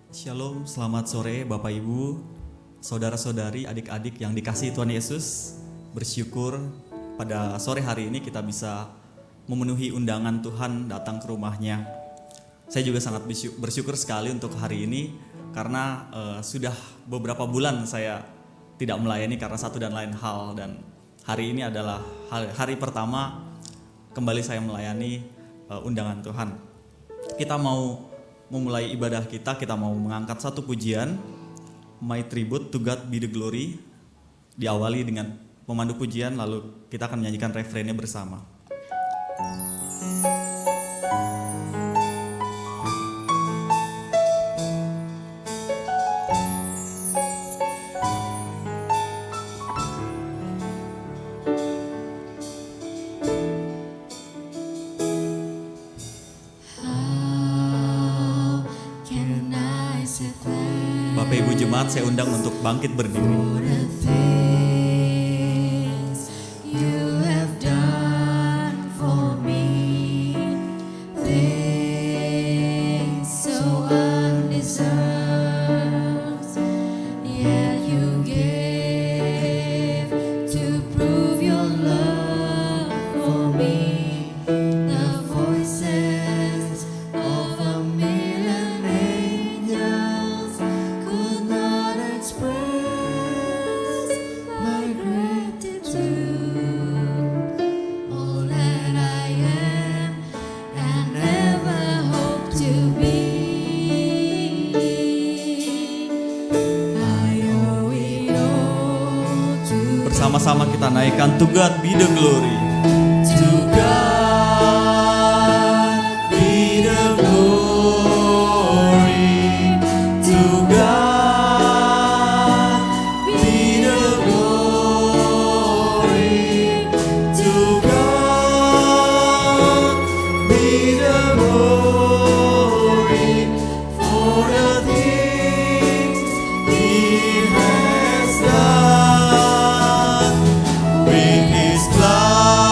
Shalom, selamat sore Bapak Ibu, saudara-saudari, adik-adik yang dikasihi Tuhan Yesus. Bersyukur pada sore hari ini kita bisa memenuhi undangan Tuhan datang ke rumahnya. Saya juga sangat bersyukur sekali untuk hari ini karena sudah beberapa bulan saya tidak melayani karena satu dan lain hal, dan hari ini adalah hari pertama kembali saya melayani undangan Tuhan. Kita mau memulai ibadah kita mau mengangkat satu pujian, My Tribute to God Be the Glory. Diawali dengan pemandu pujian, lalu kita akan menyanyikan refrennya bersama. Bapak Ibu Jemaat, saya undang untuk bangkit berdiri. Sama-sama kita naikkan To God Be the Glory. To God be the glory. To God be the glory. To God be the glory for the things He has done. With His blood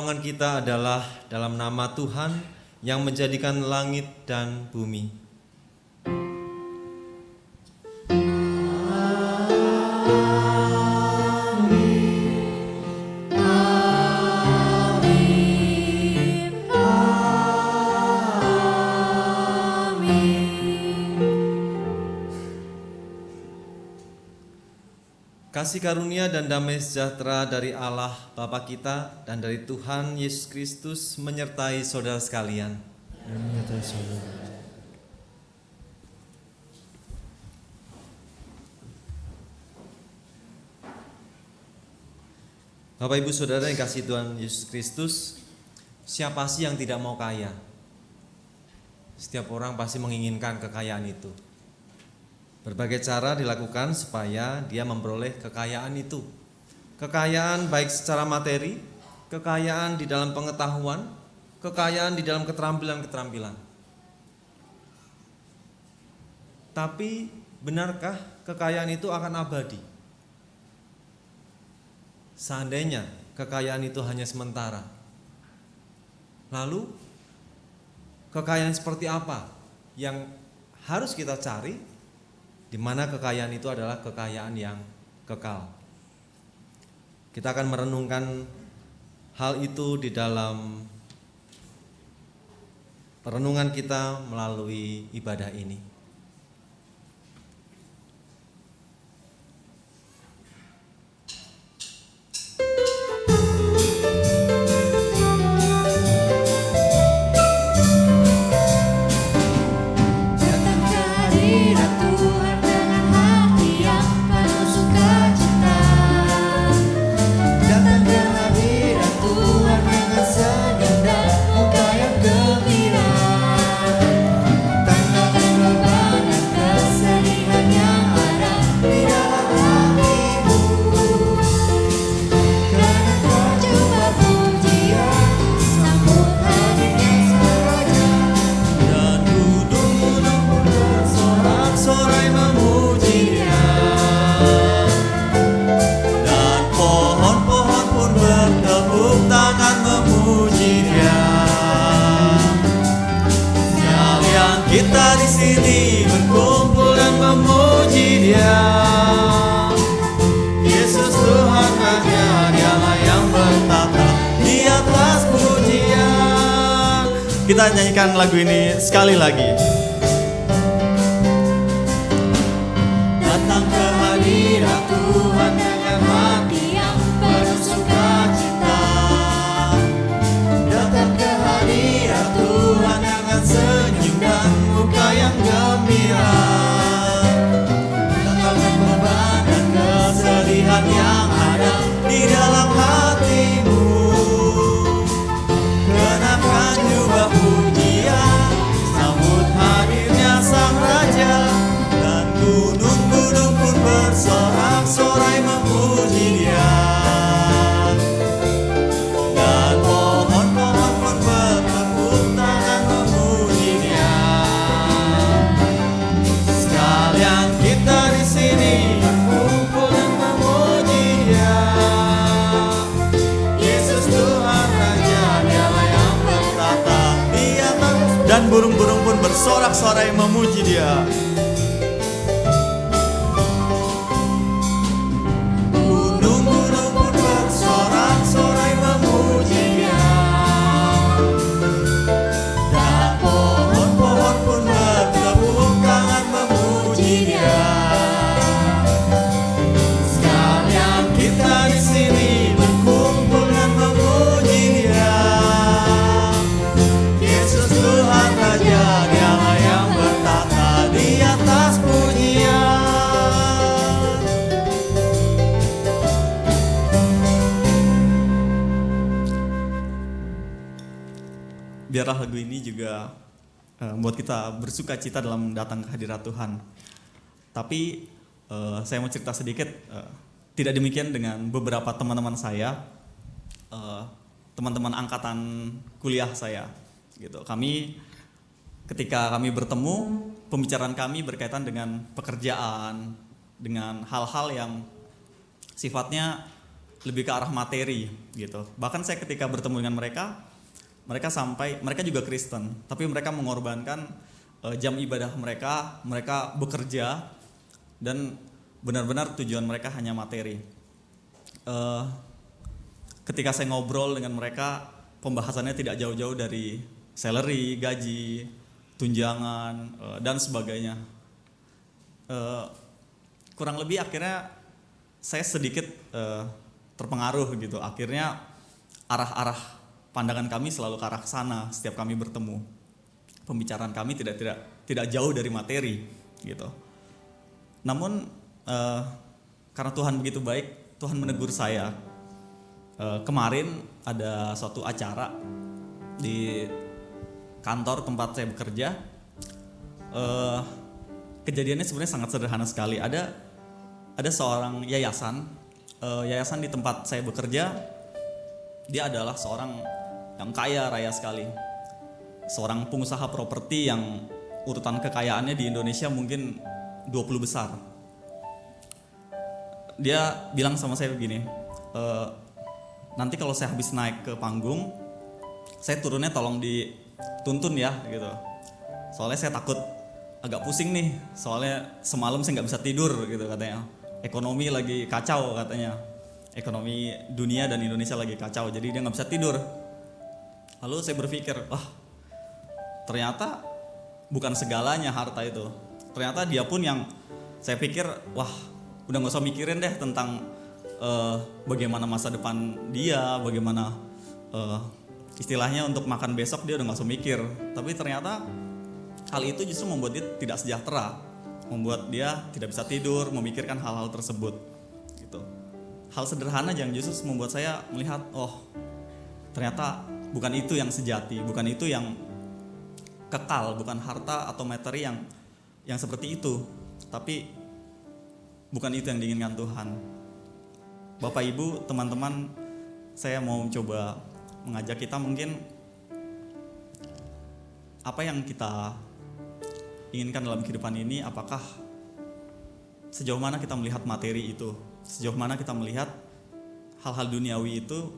pertolongan kita adalah dalam nama Tuhan yang menjadikan langit dan bumi. Kasih karunia dan damai sejahtera dari Allah Bapa kita dan dari Tuhan Yesus Kristus menyertai saudara sekalian. Bapak Ibu Saudara yang kasih Tuhan Yesus Kristus, siapa sih yang tidak mau kaya? Setiap orang pasti menginginkan kekayaan itu. Berbagai cara dilakukan supaya dia memperoleh kekayaan itu. Kekayaan baik secara materi, kekayaan di dalam pengetahuan, kekayaan di dalam keterampilan-keterampilan. Tapi benarkah kekayaan itu akan abadi? Seandainya kekayaan itu hanya sementara, lalu kekayaan seperti apa yang harus kita cari? Di mana kekayaan itu adalah kekayaan yang kekal. Kita akan merenungkan hal itu di dalam perenungan kita melalui ibadah ini. Kita di sini berkumpul dan memuji Dia. Yesus Tuhan Raja, Dialah yang bertata di atas pujian. Kita nyanyikan lagu ini sekali lagi. Datang ke hadirat Tuhan dengan hati yang penuh sukacita. Datang ke hadirat Tuhan dengan senyum dan muka yang gembira. Tinggalkan beban dan kesedihan yang ada di dalam hatimu. Kenakan jubah pujian, sambut hadirnya Sang Raja. Dan gunung-gunung pun bersorak-sorai memuji Dia. Dan pohon-pohon pun bertepuk tangan memuji Dia. Sekalian kita di sini berkumpul dan memuji Dia. Yesus Tuhan Raja, Dialah yang bertata di atas. Dan burung-burung pun bersorak-sorai memuji Dia. Gunung-gunung pun bersorak-sorai memuji Dia. Dan pohon-pohon pun bertepuk tangan memuji Dia. Sekalian kita di sini berkumpul dan memuji Dia. Yesus Tuhan Raja, Dialah yang bertata di atas pujian. Biarlah lagu ini juga membuat kita bersuka cita dalam datang ke hadirat Tuhan. Tapi saya mau cerita sedikit, tidak demikian dengan beberapa teman-teman saya, teman-teman angkatan kuliah saya. Gitu. Ketika kami bertemu, pembicaraan kami berkaitan dengan pekerjaan, dengan hal-hal yang sifatnya lebih ke arah materi gitu. Bahkan saya ketika bertemu dengan mereka, mereka juga Kristen, tapi mereka mengorbankan jam ibadah mereka, mereka bekerja dan benar-benar tujuan mereka hanya materi. Ketika saya ngobrol dengan mereka, pembahasannya tidak jauh-jauh dari salary, gaji, tunjangan dan sebagainya. Kurang lebih akhirnya saya sedikit terpengaruh gitu. Akhirnya arah-arah pandangan kami selalu ke arah sana setiap kami bertemu. Pembicaraan kami tidak jauh dari materi gitu. Namun karena Tuhan begitu baik, Tuhan menegur saya. Kemarin ada suatu acara di kantor tempat saya bekerja. Kejadiannya sebenarnya sangat sederhana sekali. Ada seorang yayasan di tempat saya bekerja. Dia adalah seorang yang kaya raya sekali, seorang pengusaha properti yang urutan kekayaannya di Indonesia mungkin 20 besar. Dia bilang sama saya begini, nanti kalau saya habis naik ke panggung, saya turunnya tolong dituntun ya gitu. Soalnya saya takut agak pusing nih, soalnya semalam saya nggak bisa tidur gitu katanya. Ekonomi lagi kacau katanya, ekonomi dunia dan Indonesia lagi kacau, jadi dia nggak bisa tidur. Lalu saya berpikir, ternyata bukan segalanya harta itu. Ternyata dia pun yang saya pikir, udah nggak usah mikirin deh tentang bagaimana masa depan dia, bagaimana istilahnya untuk makan besok dia udah nggak usah mikir. Tapi ternyata hal itu justru membuat dia tidak sejahtera, membuat dia tidak bisa tidur, memikirkan hal-hal tersebut. Gitu. Hal sederhana yang justru membuat saya melihat, ternyata bukan itu yang sejati, bukan itu yang kekal, bukan harta atau materi yang seperti itu, tapi bukan itu yang diinginkan Tuhan. Bapak Ibu, teman-teman, saya mau coba mengajak kita mungkin apa yang kita inginkan dalam kehidupan ini, apakah sejauh mana kita melihat materi itu, sejauh mana kita melihat hal-hal duniawi itu,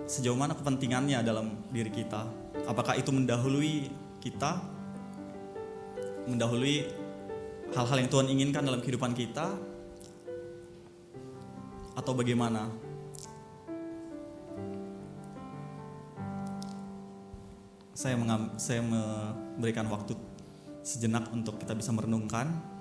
sejauh mana kepentingannya dalam diri kita. Apakah itu mendahului kita, mendahului hal-hal yang Tuhan inginkan dalam kehidupan kita, atau bagaimana? Saya memberikan waktu sejenak untuk kita bisa merenungkan.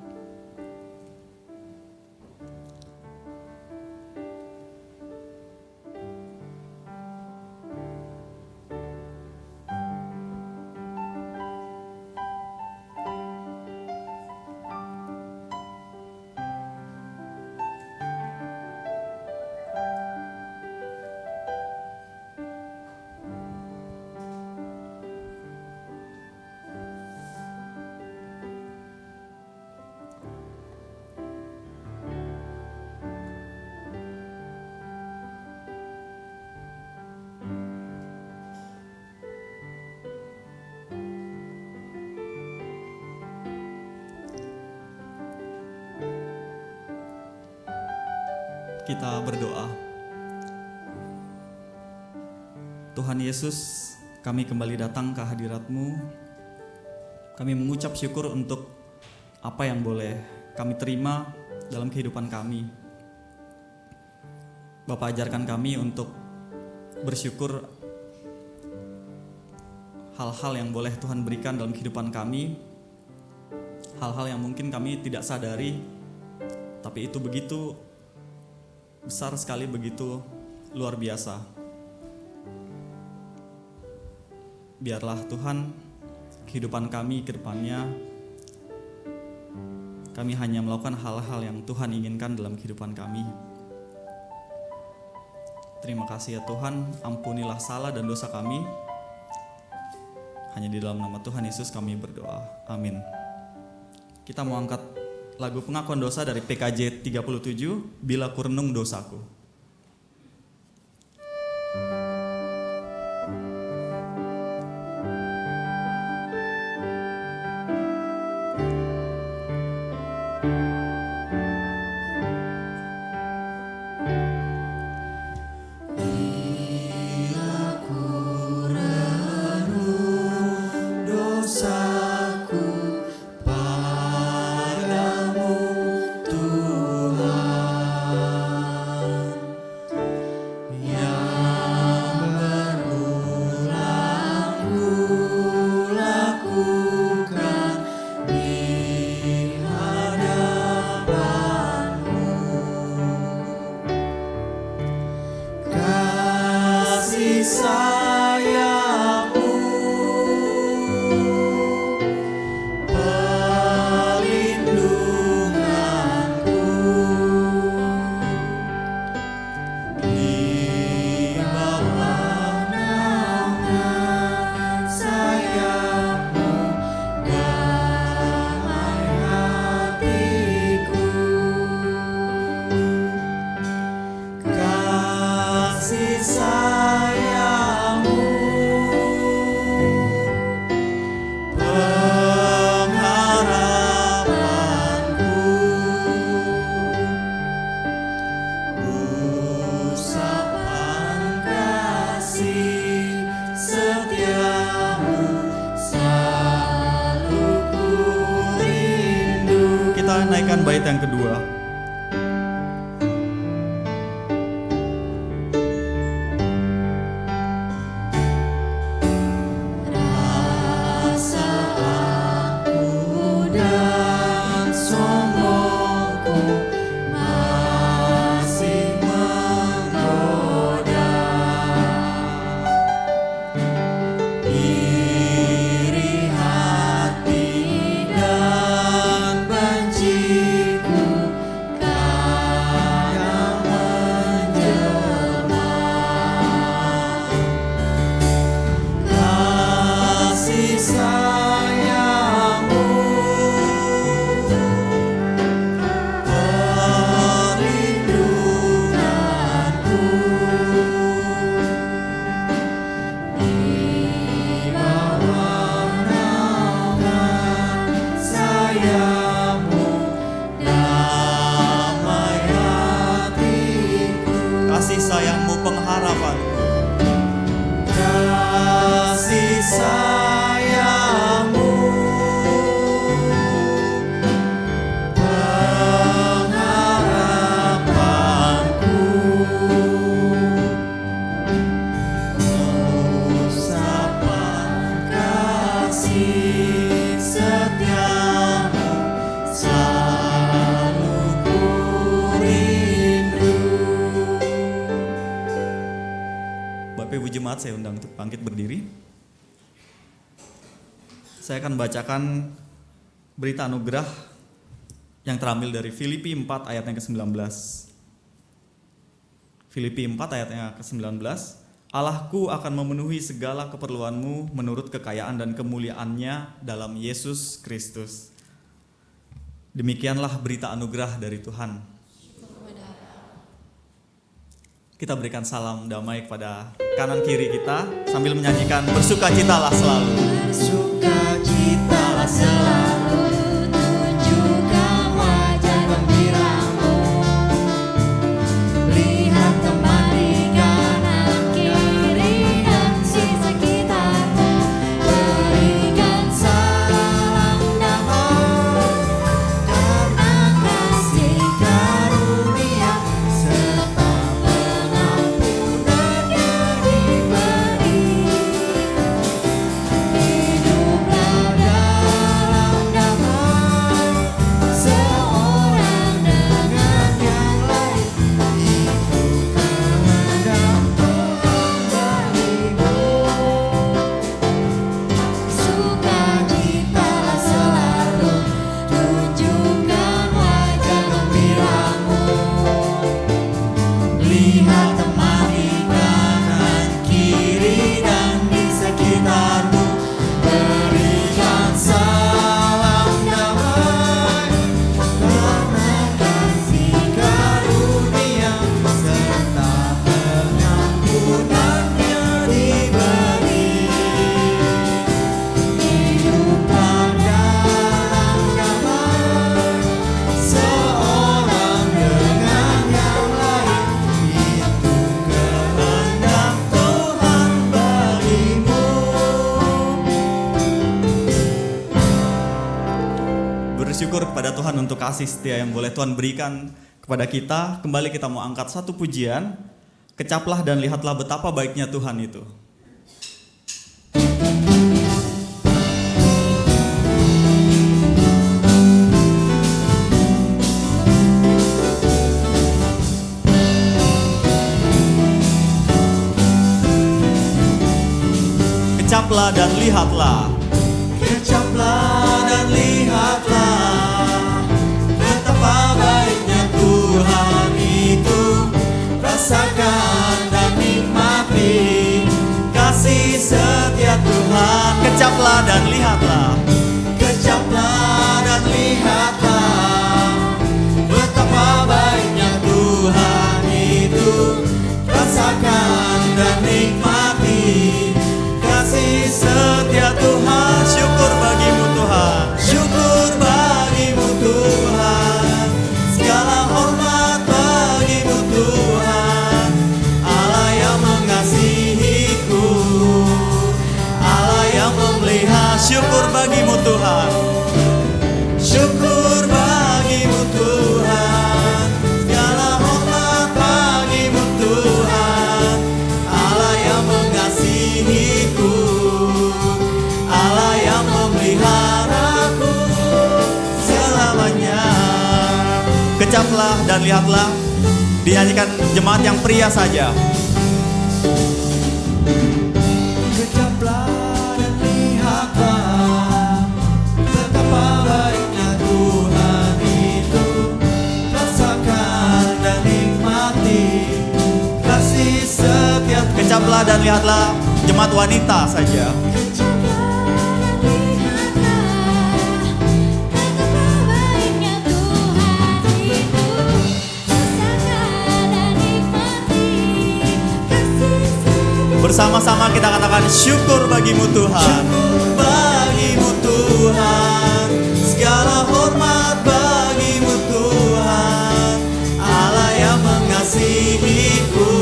Kita berdoa. Tuhan Yesus, kami kembali datang ke hadirat-Mu. Kami mengucap syukur untuk apa yang boleh kami terima dalam kehidupan kami. Bapak, ajarkan kami untuk bersyukur hal-hal yang boleh Tuhan berikan dalam kehidupan kami, hal-hal yang mungkin kami tidak sadari, tapi itu begitu besar sekali, begitu luar biasa. Biarlah Tuhan, kehidupan kami ke depannya, kami hanya melakukan hal-hal yang Tuhan inginkan dalam kehidupan kami. Terima kasih ya Tuhan, ampunilah salah dan dosa kami. Hanya di dalam nama Tuhan Yesus kami berdoa. Amin. Kita mau angkat lagu pengakuan dosa dari PKJ 37, Bila Kurenung Dosaku. yang kedua. Kasih sayangmu pengharapanku. Kasih sayangmu pengharapanku. Usapan kasih setiamu selalu ku rindu. Bapak Ibu Jemaat, saya undang untuk bangkit berdiri. Saya akan bacakan berita anugerah yang terambil dari Filipi 4 ayat yang ke-19. Filipi 4 ayat yang ke-19. Allahku akan memenuhi segala keperluanmu menurut kekayaan dan kemuliaannya dalam Yesus Kristus. Demikianlah berita anugerah dari Tuhan. Kita berikan salam damai kepada kanan kiri kita sambil menyanyikan bersukacitalah selalu. Bersukacitalah selalu, tunjukkan wajah gembiramu. Lihat teman di kanan kiri dan di sekitarmu. Berikan salam damai karena kasih karunia serta bersyukur kepada Tuhan untuk kasih setia yang boleh Tuhan berikan kepada kita. Kembali kita mau angkat satu pujian, Kecaplah dan lihatlah betapa baiknya Tuhan itu. Kecaplah dan lihatlah. Kecaplah dan lihatlah betapa baiknya Tuhan itu. Rasakan dan nikmati kasih setia Tuhan. Kecaplah dan lihatlah. Kecaplah dan lihatlah betapa baiknya Tuhan itu. Rasakan dan nikmati kasih setia Tuhan. Syukur bagimu Tuhan, syukur bagimu Tuhan. Segala hormat bagimu Tuhan. Allah yang mengasihiku, Allah yang memelihara. Syukur bagimu Tuhan, syukur bagimu Tuhan. Kecaplah dan lihatlah, dinyanyikan jemaat yang pria saja. Kecaplah dan lihatlah, betapa baiknya Tuhan itu. Rasakan dan nikmati kasih setiap. Kecaplah dan lihatlah, jemaat wanita saja. Bersama-sama kita katakan syukur bagimu Tuhan. Syukur bagimu Tuhan, segala hormat bagimu Tuhan. Allah yang mengasihiku,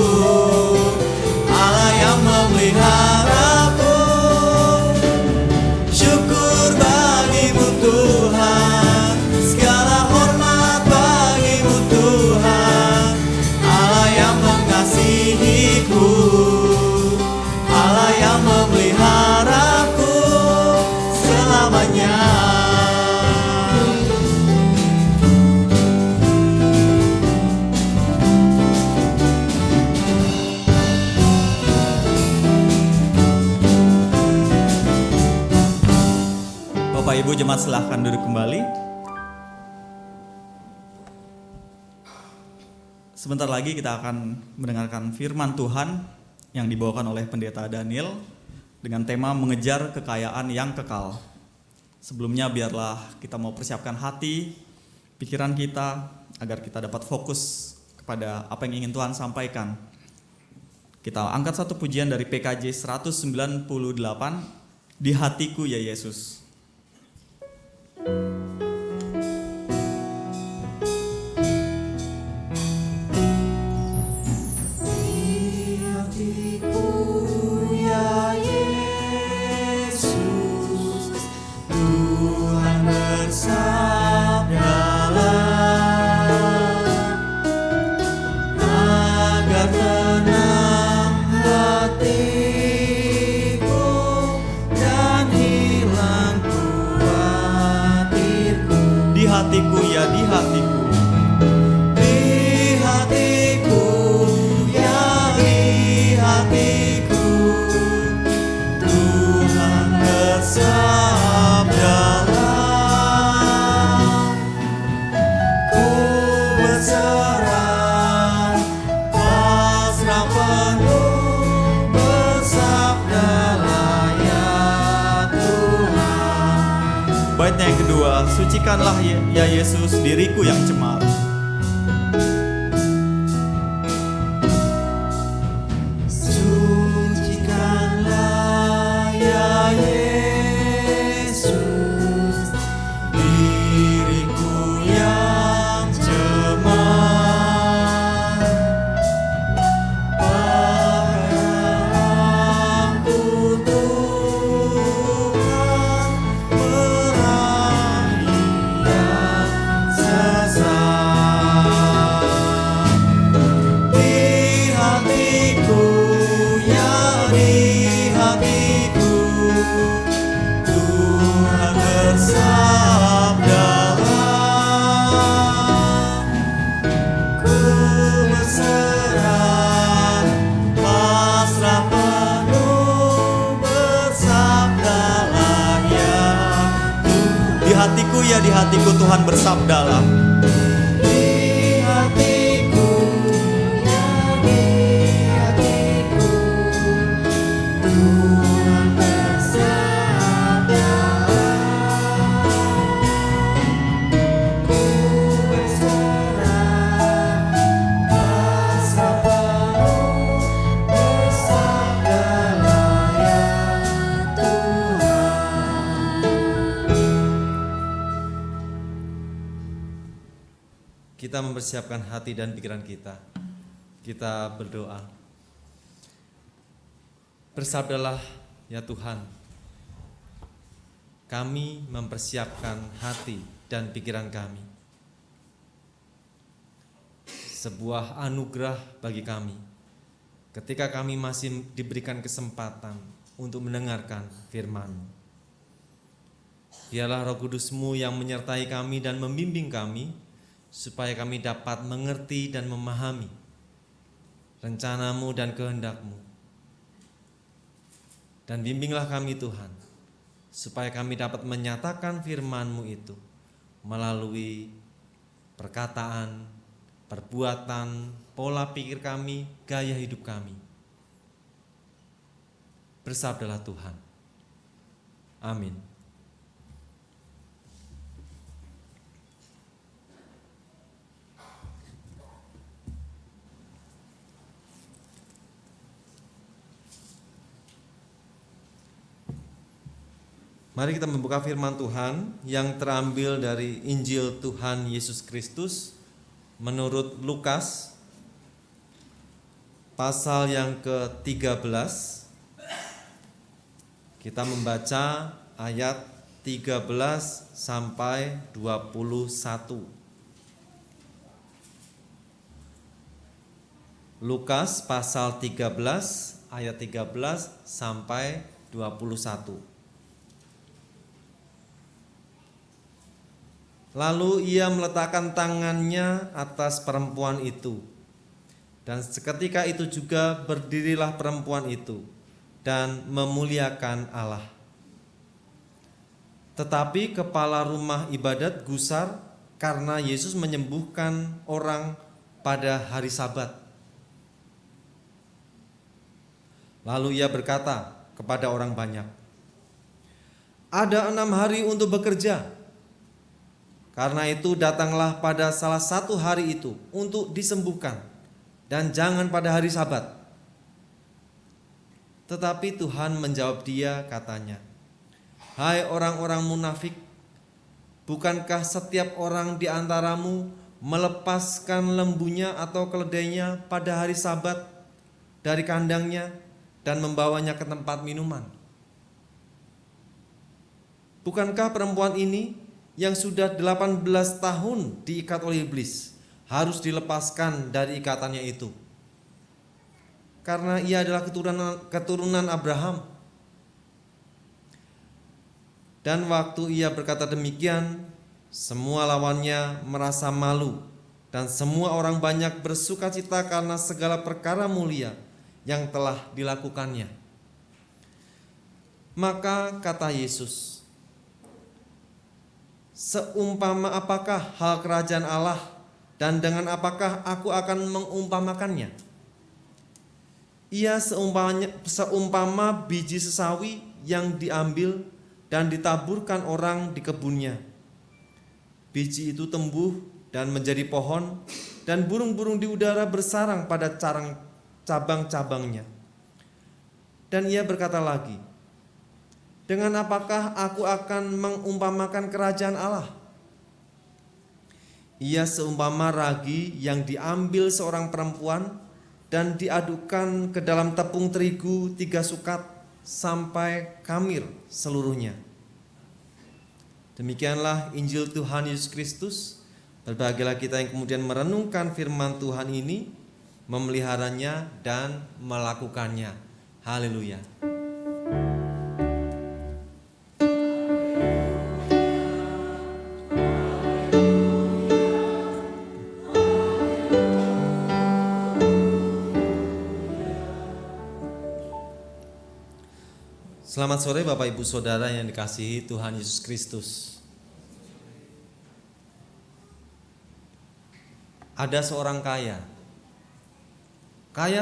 Allah yang memeliharaku. Syukur bagimu Tuhan, segala hormat bagimu Tuhan. Allah yang mengasihiku, Allah yang memeliharaku selamanya. Bapak Ibu jemaat silahkan duduk kembali. Sebentar lagi kita akan mendengarkan firman Tuhan yang dibawakan oleh Pendeta Daniel dengan tema mengejar kekayaan yang kekal. Sebelumnya biarlah kita mau persiapkan hati, pikiran kita agar kita dapat fokus kepada apa yang ingin Tuhan sampaikan. Kita angkat satu pujian dari PKJ 198, Di Hatiku Ya Yesus. Di hatiku ya, di hatiku. Di hatiku, ya di hatiku, Tuhan bersabdalah. Ku berserah, pasrah penuh, bersabdalah ya Tuhan. Baitnya yang kedua, sucikanlah ya Yesus diriku yang cemar. Sucikanlah ya Yesus diriku yang cemar. Pakaianku Tuhan meraih yang sesat. Di hatiku, ya di hatiku, Tuhan bersabdalah. Ku berserah, pasrah penuh, bersabdalah ya Tuhan. Di hatiku ya, di hatiku Tuhan bersabdalah. Di hatiku, ya di hatiku, Tuhan bersabdalah. Ku berserah, pasrah penuh, bersabdalah ya Tuhan. Kita mempersiapkan hati dan pikiran kita. Kita berdoa. Bersabdalah ya Tuhan. Kami mempersiapkan hati dan pikiran kami. Sebuah anugerah bagi kami ketika kami masih diberikan kesempatan untuk mendengarkan firman-Mu. Biarlah Roh Kudus-Mu yang menyertai kami dan membimbing kami, supaya kami dapat mengerti dan memahami rencana-Mu dan kehendak-Mu. Dan bimbinglah kami Tuhan, supaya kami dapat menyatakan firman-Mu itu melalui perkataan, perbuatan, pola pikir kami, gaya hidup kami. Bersabdalah Tuhan. Amin. Mari kita membuka firman Tuhan yang terambil dari Injil Tuhan Yesus Kristus menurut Lukas pasal yang ke-13. Kita membaca ayat 13 sampai 21. Lukas pasal 13 ayat 13 sampai 21. Lalu ia meletakkan tangannya atas perempuan itu, dan seketika itu juga berdirilah perempuan itu dan memuliakan Allah. Tetapi kepala rumah ibadat gusar karena Yesus menyembuhkan orang pada hari Sabat. Lalu ia berkata kepada orang banyak, "Ada 6 hari untuk bekerja. Karena itu datanglah pada salah satu hari itu untuk disembuhkan, dan jangan pada hari Sabat." Tetapi Tuhan menjawab dia katanya, "Hai orang-orang munafik, bukankah setiap orang di antaramu melepaskan lembunya atau keledainya pada hari Sabat dari kandangnya dan membawanya ke tempat minuman? Bukankah perempuan ini yang sudah 18 tahun diikat oleh iblis harus dilepaskan dari ikatannya itu? Karena ia adalah keturunan Abraham." Dan waktu ia berkata demikian, semua lawannya merasa malu, dan semua orang banyak bersukacita karena segala perkara mulia yang telah dilakukannya. Maka kata Yesus, "Seumpama apakah hal kerajaan Allah, dan dengan apakah aku akan mengumpamakannya? Ia seumpama biji sesawi yang diambil dan ditaburkan orang di kebunnya. Biji itu tumbuh dan menjadi pohon, dan burung-burung di udara bersarang pada cabang-cabangnya." Dan ia berkata lagi, "Dengan apakah aku akan mengumpamakan kerajaan Allah? Ia seumpama ragi yang diambil seorang perempuan dan diadukkan ke dalam tepung terigu 3 sukat sampai kamir seluruhnya." Demikianlah Injil Tuhan Yesus Kristus. Berbahagialah kita yang kemudian merenungkan firman Tuhan ini, memeliharanya dan melakukannya. Haleluya. Selamat sore Bapak Ibu Saudara yang dikasihi Tuhan Yesus Kristus. Ada seorang kaya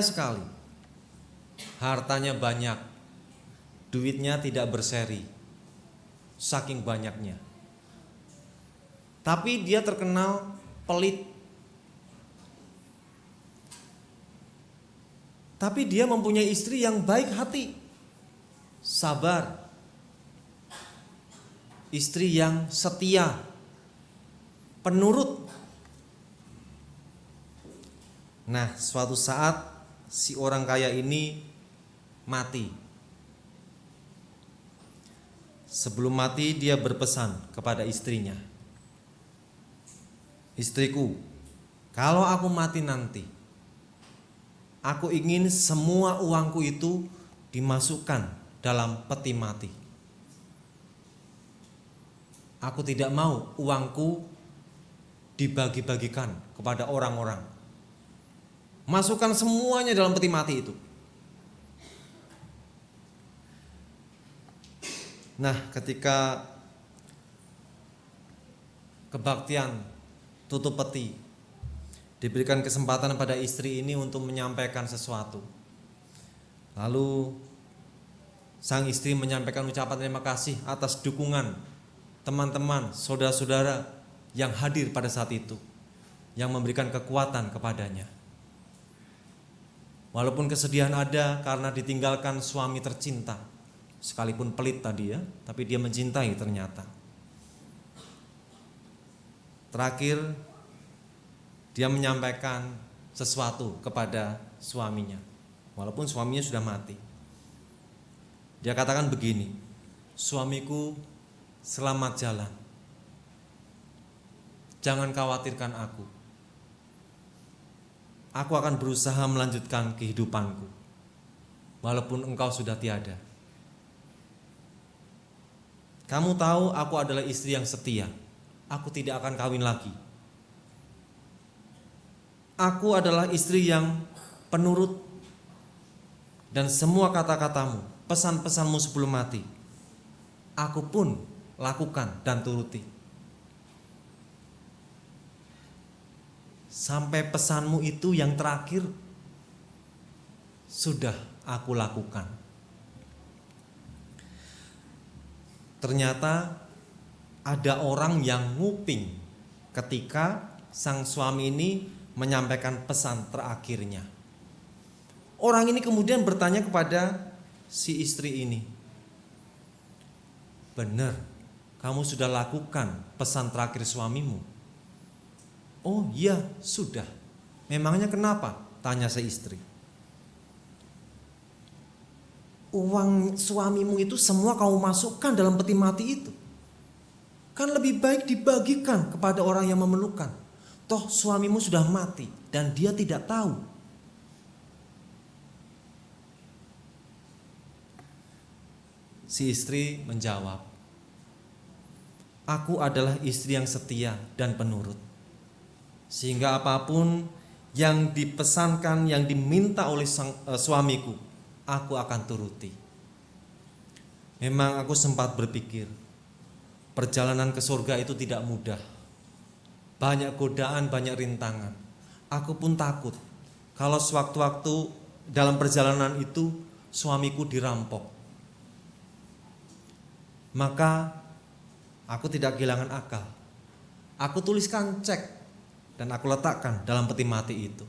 sekali, hartanya banyak, duitnya tidak berseri, saking banyaknya. Tapi dia terkenal pelit. Tapi dia mempunyai istri yang baik hati, sabar, istri yang setia, penurut. Nah, suatu saat si orang kaya ini mati. Sebelum mati dia berpesan kepada istrinya, "Istriku, kalau aku mati nanti, aku ingin semua uangku itu dimasukkan dalam peti mati. Aku tidak mau uangku dibagi-bagikan kepada orang-orang. Masukkan semuanya dalam peti mati itu. Nah, ketika kebaktian tutup peti, diberikan kesempatan pada istri ini untuk menyampaikan sesuatu. Lalu sang istri menyampaikan ucapan terima kasih atas dukungan teman-teman, saudara-saudara yang hadir pada saat itu, yang memberikan kekuatan kepadanya. Walaupun kesedihan ada karena ditinggalkan suami tercinta, sekalipun pelit tadi ya, tapi dia mencintai ternyata. Terakhir, dia menyampaikan sesuatu kepada suaminya, walaupun suaminya sudah mati. Dia katakan begini, suamiku selamat jalan, jangan khawatirkan aku akan berusaha melanjutkan kehidupanku, walaupun engkau sudah tiada. Kamu tahu aku adalah istri yang setia, aku tidak akan kawin lagi. Aku adalah istri yang penurut, dan semua kata-katamu, pesan-pesanmu sebelum mati, aku pun lakukan dan turuti. Sampai pesanmu itu yang terakhir sudah aku lakukan. Ternyata ada orang yang nguping ketika sang suami ini menyampaikan pesan terakhirnya. Orang ini kemudian bertanya kepada si istri ini, benar, kamu sudah lakukan pesan terakhir suamimu? Oh iya, sudah. Memangnya kenapa? Tanya si istri. Uang suamimu itu semua kamu masukkan dalam peti mati itu. Kan lebih baik dibagikan kepada orang yang memerlukan. Toh suamimu sudah mati dan dia tidak tahu. Si istri menjawab, aku adalah istri yang setia dan penurut, sehingga apapun yang dipesankan, yang diminta oleh suamiku, aku akan turuti. Memang aku sempat berpikir, perjalanan ke surga itu tidak mudah. Banyak godaan, banyak rintangan. Aku pun takut kalau sewaktu-waktu dalam perjalanan itu suamiku dirampok. Maka aku tidak kehilangan akal. Aku tuliskan cek dan aku letakkan dalam peti mati itu.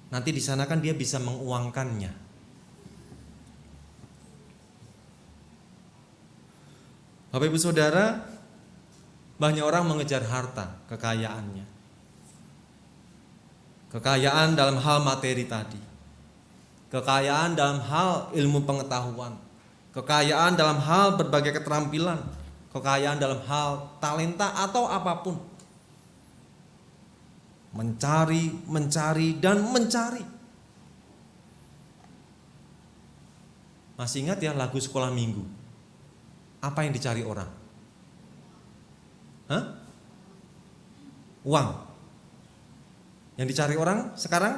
Nanti di sana kan dia bisa menguangkannya. Bapak Ibu Saudara, banyak orang mengejar harta, kekayaannya. Kekayaan dalam hal materi tadi. Kekayaan dalam hal ilmu pengetahuan. Kekayaan dalam hal berbagai keterampilan. Kekayaan dalam hal talenta atau apapun. Mencari, dan mencari. Masih ingat ya lagu sekolah minggu? Apa yang dicari orang? Hah? Uang. Yang dicari orang sekarang?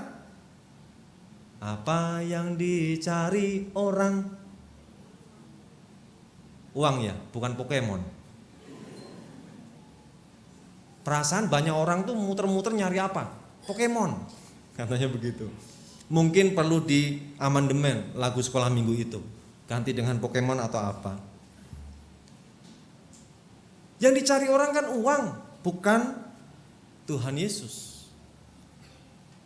Apa yang dicari orang? Uang ya, bukan Pokemon. Perasaan banyak orang tuh muter-muter nyari apa? Pokemon, katanya begitu. Mungkin perlu di amandemen lagu sekolah minggu itu, ganti dengan Pokemon atau apa. Yang dicari orang kan uang, bukan Tuhan Yesus.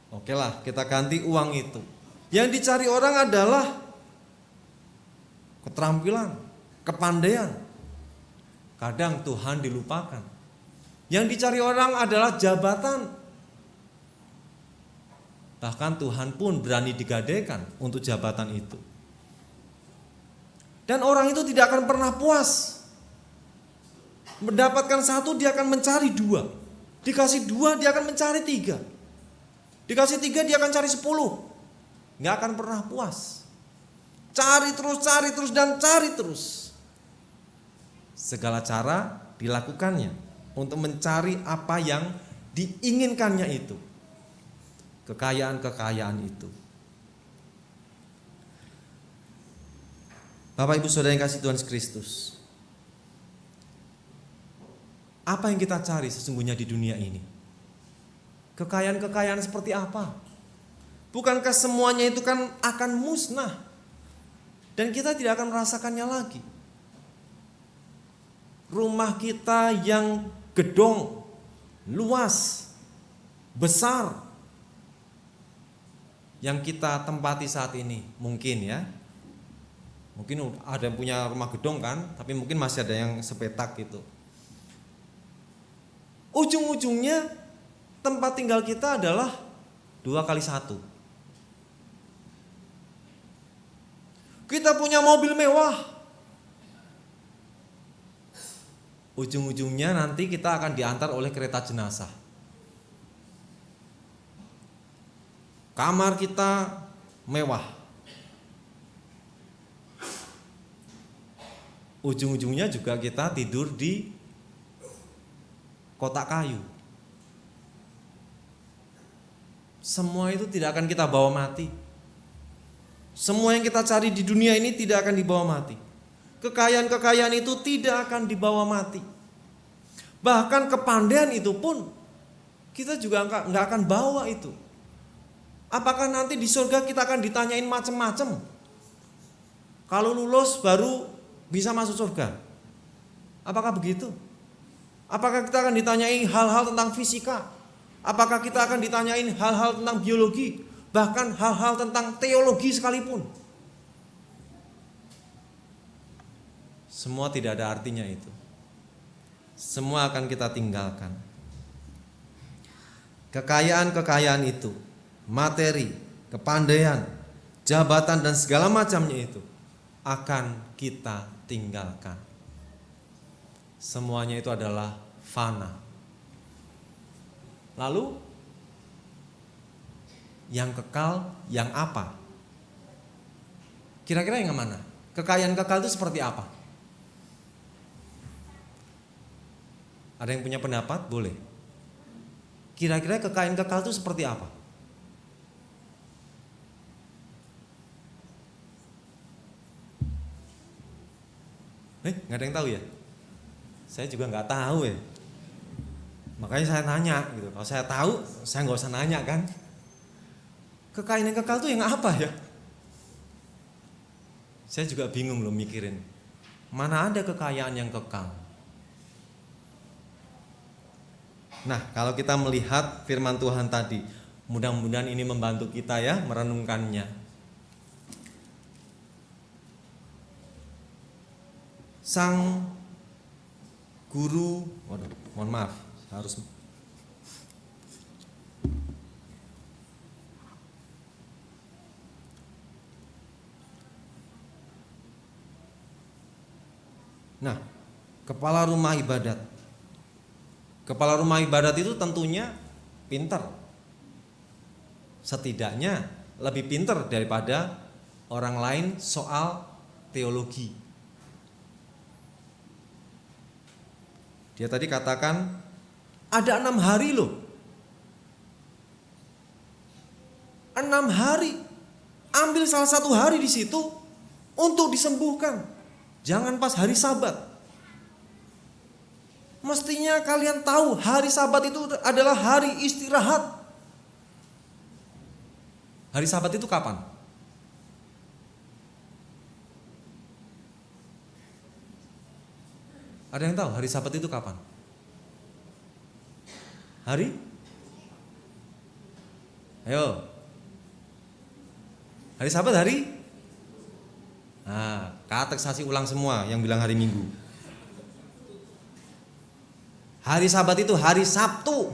Oke lah, kita ganti uang itu. Yang dicari orang adalah keterampilan, kepandaian. Kadang Tuhan dilupakan. Yang dicari orang adalah jabatan. Bahkan Tuhan pun berani digadaikan untuk jabatan itu. Dan orang itu tidak akan pernah puas. Mendapatkan satu dia akan mencari dua. Dikasih dua dia akan mencari tiga. Dikasih tiga dia akan cari 10. Gak akan pernah puas. Cari terus dan cari terus. Segala cara dilakukannya untuk mencari apa yang diinginkannya itu. Kekayaan-kekayaan itu. Bapak Ibu Saudara yang kasih Tuhan Yesus Kristus, apa yang kita cari sesungguhnya di dunia ini? Kekayaan-kekayaan seperti apa? Bukankah semuanya itu kan akan musnah dan kita tidak akan merasakannya lagi? Rumah kita yang gedong, luas, besar, yang kita tempati saat ini, mungkin ya, mungkin ada yang punya rumah gedong kan, tapi mungkin masih ada yang sepetak gitu. Ujung-ujungnya tempat tinggal kita adalah 2x1. Kita punya mobil mewah. Ujung-ujungnya nanti kita akan diantar oleh kereta jenazah. Kamar kita mewah. Ujung-ujungnya juga kita tidur di kotak kayu. Semua itu tidak akan kita bawa mati. Semua yang kita cari di dunia ini tidak akan dibawa mati. Kekayaan-kekayaan itu tidak akan dibawa mati. Bahkan kepandaian itu pun kita juga nggak akan bawa itu. Apakah nanti di surga kita akan ditanyain macam-macam? Kalau lulus baru bisa masuk surga. Apakah begitu? Apakah kita akan ditanyain hal-hal tentang fisika? Apakah kita akan ditanyain hal-hal tentang biologi? Bahkan hal-hal tentang teologi sekalipun. Semua tidak ada artinya itu. Semua akan kita tinggalkan. Kekayaan-kekayaan itu, materi, kepandaian, jabatan dan segala macamnya itu akan kita tinggalkan. Semuanya itu adalah fana. Lalu yang kekal, yang apa? Kira-kira yang mana? Kekayaan kekal itu seperti apa? Ada yang punya pendapat? Boleh. Kira-kira kekayaan kekal itu seperti apa? Nggak ada yang tahu ya? Saya juga nggak tahu ya. Makanya saya nanya gitu. Kalau saya tahu, saya nggak usah nanya kan. Kekayaan yang kekal itu yang apa ya? Saya juga bingung loh mikirin. Mana ada kekayaan yang kekal? Nah, kalau kita melihat firman Tuhan tadi, mudah-mudahan ini membantu kita ya merenungkannya. Sang guru, mohon maaf, harus Nah, kepala rumah ibadat. Kepala rumah ibadat itu tentunya pintar. Setidaknya lebih pintar daripada orang lain soal teologi. Dia tadi katakan ada 6 hari loh. 6 hari. Ambil salah satu hari di situ untuk disembuhkan. Jangan pas hari Sabat. Mestinya kalian tahu hari Sabat itu adalah hari istirahat. Hari Sabat itu kapan? Ada yang tahu hari Sabat itu kapan? Hari? Ayo. Hari Sabat hari? Nah, kateksasi ulang semua yang bilang hari Minggu. Hari Sabat itu hari Sabtu,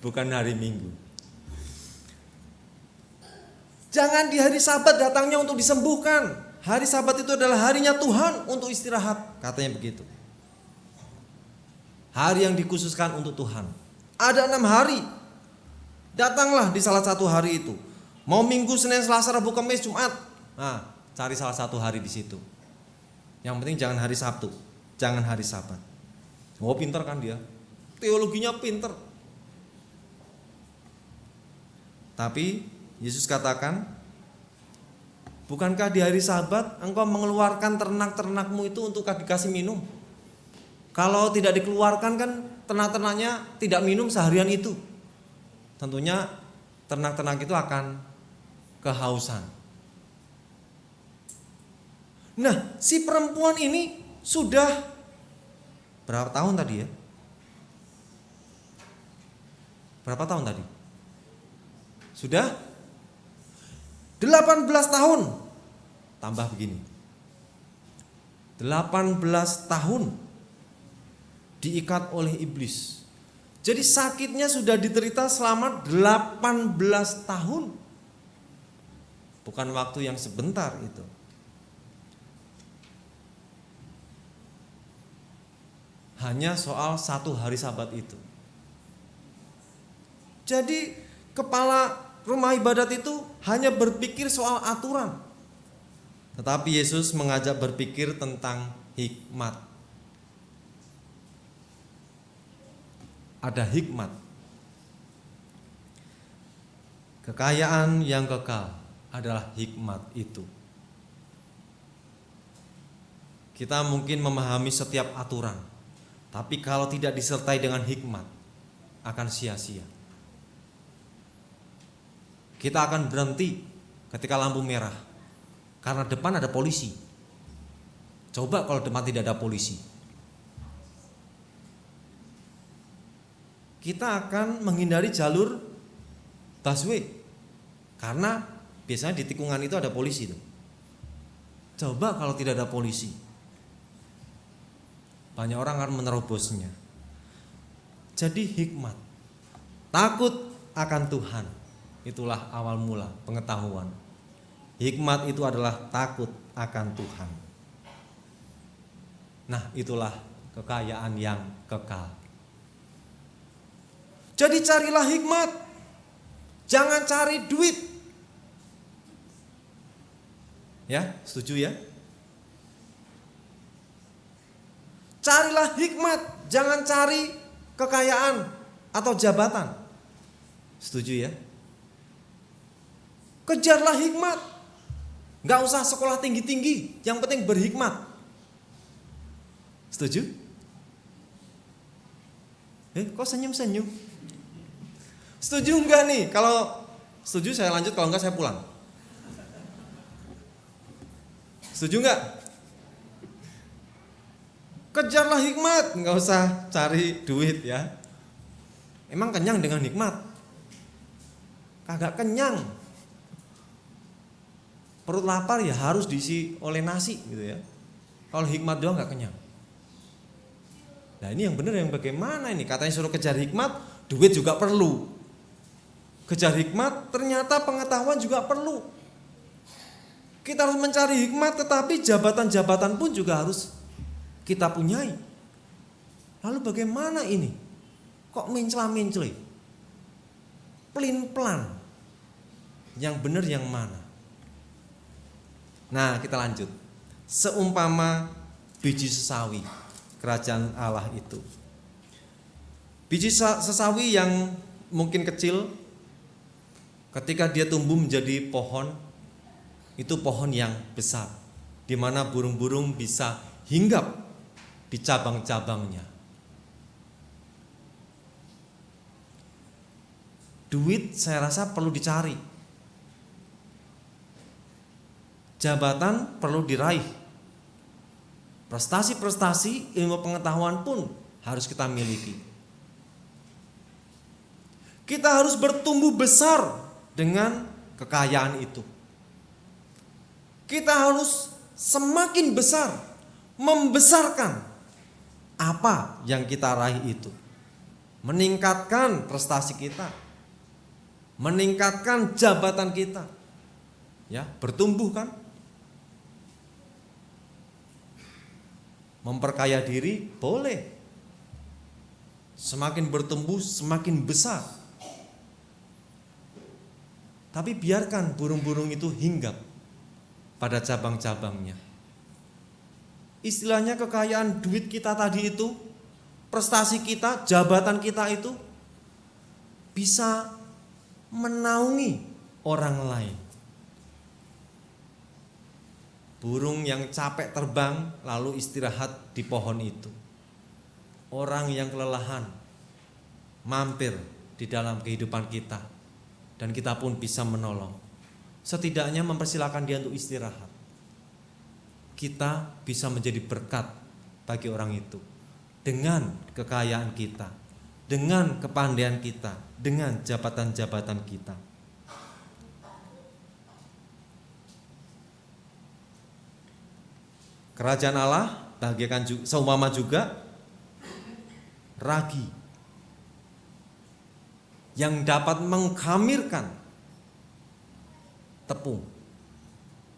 bukan hari Minggu. Jangan di hari Sabat datangnya untuk disembuhkan. Hari Sabat itu adalah harinya Tuhan untuk istirahat, katanya begitu. Hari yang dikhususkan untuk Tuhan. Ada 6 hari. Datanglah di salah satu hari itu. Mau Minggu, Senin, Selasa, Rabu, Kamis, Jumat. Nah, cari salah satu hari di situ. Yang penting jangan hari Sabtu, jangan hari Sabat. Oh, pintar kan dia. teologinya pinter. Tapi Yesus katakan, bukankah di hari Sabat engkau mengeluarkan ternak-ternakmu itu untuk dikasih minum? Kalau tidak dikeluarkan kan ternak-ternaknya tidak minum seharian itu. Tentunya ternak-ternak itu akan kehausan. Nah, si perempuan ini sudah berapa tahun tadi ya? Berapa tahun tadi? Sudah 18 tahun. Tambah begini. 18 tahun diikat oleh iblis. Jadi sakitnya sudah diterita selama 18 tahun. Bukan waktu yang sebentar itu. Hanya soal satu hari Sabat itu. Jadi kepala rumah ibadat itu hanya berpikir soal aturan. Tetapi Yesus mengajak berpikir tentang hikmat. Ada hikmat. Kekayaan yang kekal adalah hikmat itu. Kita mungkin memahami setiap aturan, tapi kalau tidak disertai dengan hikmat, akan sia-sia. Kita akan berhenti ketika lampu merah, karena depan ada polisi. Coba kalau depan tidak ada polisi. Kita akan menghindari jalur busway, karena biasanya di tikungan itu ada polisi tuh. Coba kalau tidak ada polisi, banyak orang akan menerobosnya. Jadi hikmat, takut akan Tuhan, itulah awal mula pengetahuan. Hikmat itu adalah takut akan Tuhan. Nah, itulah kekayaan yang kekal. Jadi carilah hikmat, jangan cari duit. Ya, setuju ya? Carilah hikmat, jangan cari kekayaan atau jabatan. Setuju ya? Kejarlah hikmat. Gak usah sekolah tinggi-tinggi, yang penting berhikmat. Setuju? Kok senyum-senyum? Setuju enggak nih? Kalau setuju saya lanjut, kalau enggak saya pulang. Setuju enggak? Kejarlah hikmat, enggak usah cari duit ya. Emang kenyang dengan hikmat? Kagak kenyang. Perut lapar ya harus diisi oleh nasi gitu ya. Kalau hikmat doang enggak kenyang. Nah ini yang benar yang bagaimana ini? Katanya suruh kejar hikmat, duit juga perlu. Kejar hikmat, ternyata pengetahuan juga perlu. Kita harus mencari hikmat, tetapi jabatan-jabatan pun juga harus kita punyai. Lalu bagaimana ini? Kok mencela-mencela? Pelin-pelan. Yang benar yang mana? Nah, kita lanjut. Seumpama biji sesawi, kerajaan Allah itu. Biji sesawi yang mungkin kecil, ketika dia tumbuh menjadi pohon, itu pohon yang besar, di mana burung-burung bisa hinggap di cabang-cabangnya. Duit saya rasa perlu dicari, jabatan perlu diraih, prestasi-prestasi ilmu pengetahuan pun harus kita miliki. Kita harus bertumbuh besar dengan kekayaan itu. Kita harus semakin besar, membesarkan apa yang kita raih itu. Meningkatkan prestasi kita, meningkatkan jabatan kita. Ya, bertumbuh kan? Memperkaya diri boleh. Semakin bertumbuh, semakin besar. Tapi biarkan burung-burung itu hinggap pada cabang-cabangnya. Istilahnya kekayaan duit kita tadi itu prestasi kita, jabatan kita itu bisa menaungi orang lain. Burung yang capek terbang lalu istirahat di pohon itu. Orang yang kelelahan mampir di dalam kehidupan kita dan kita pun bisa menolong. Setidaknya mempersilahkan dia untuk istirahat. Kita bisa menjadi berkat bagi orang itu dengan kekayaan kita, dengan kepandaian kita, dengan jabatan-jabatan kita. Kerajaan Allah bagaikan seumpama juga ragi yang dapat mengkamirkan tepung.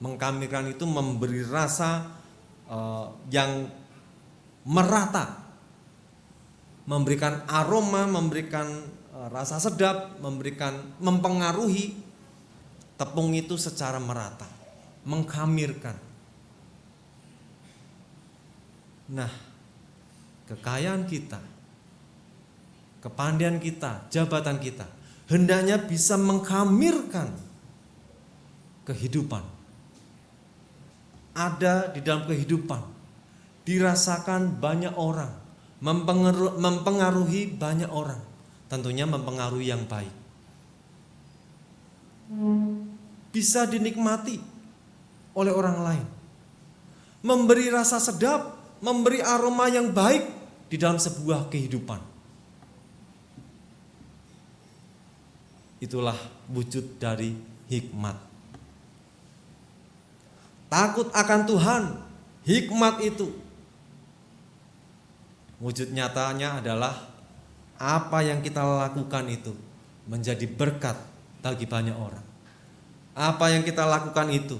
Mengkamirkan itu memberi rasa yang merata, memberikan aroma, memberikan rasa sedap, mempengaruhi tepung itu secara merata, mengkamirkan. Nah, kekayaan kita, kepandaian kita, jabatan kita hendaknya bisa mengkamirkan kehidupan. Ada di dalam kehidupan, dirasakan banyak orang, mempengaruhi banyak orang, tentunya mempengaruhi yang baik. Bisa dinikmati oleh orang lain, memberi rasa sedap, memberi aroma yang baik di dalam sebuah kehidupan. Itulah wujud dari hikmat. Takut akan Tuhan, hikmat itu wujud nyatanya adalah apa yang kita lakukan itu menjadi berkat bagi banyak orang. Apa yang kita lakukan itu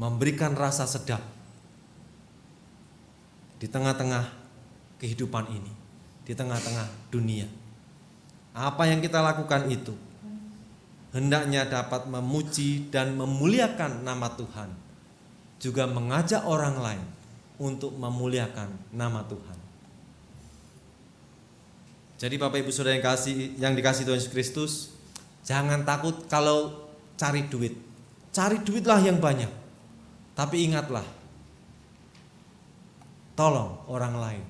memberikan rasa sedap di tengah-tengah kehidupan ini, di tengah-tengah dunia. Apa yang kita lakukan itu hendaknya dapat memuji dan memuliakan nama Tuhan, juga mengajak orang lain untuk memuliakan nama Tuhan. Jadi Bapak Ibu Saudara yang dikasihi Tuhan Yesus Kristus, jangan takut kalau cari duit. Cari duitlah yang banyak. Tapi ingatlah, tolong orang lain.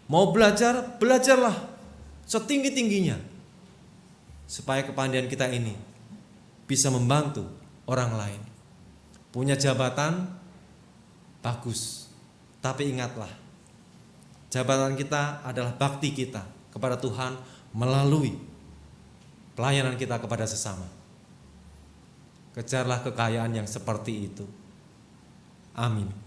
Mau belajar, belajarlah setinggi-tingginya, supaya kepandaian kita ini bisa membantu orang lain. Punya jabatan, bagus. Tapi ingatlah, jabatan kita adalah bakti kita kepada Tuhan melalui pelayanan kita kepada sesama. Kejarlah kekayaan yang seperti itu. Amin.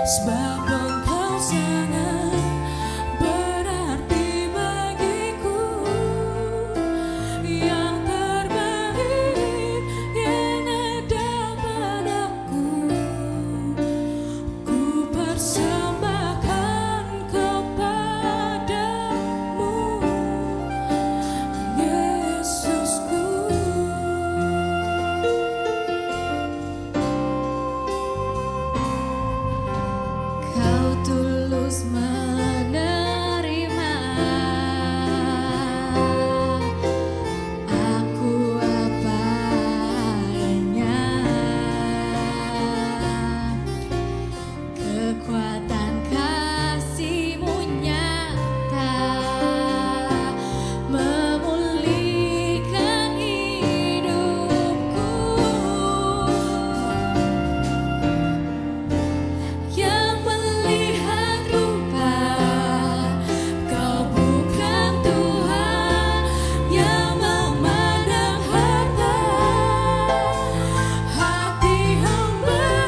sebab Engkau sangat berarti bagiku, yang terbaik yang ada padaku, ku persembahkan kepadamu, Yesusku. Kau tulus menerima aku apa adanya, kekuatan kasih-Mu nyata memulihkan hidupku, yang melihat rupa. Kau bukan Tuhan yang memandang harta, hati hamba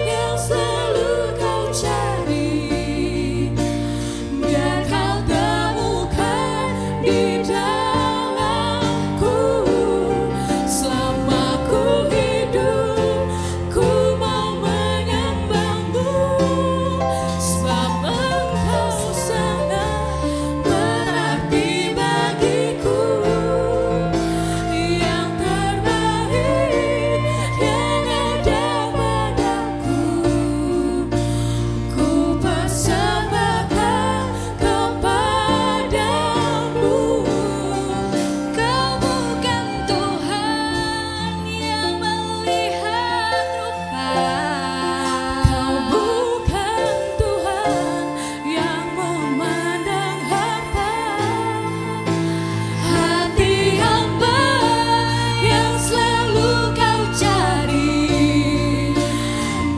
yang selalu Kau cari, biar Kau temukan di dalamku. Selama ku hidup, ku mau menyembah-Mu, sebab Engkau sangat berarti bagiku, yang terbaik yang ada padaku, ku persembahkan kepadamu. Kau bukan Tuhan yang melihat rupa, Kau bukan Tuhan yang memandang harta, hati hamba yang selalu Kau cari,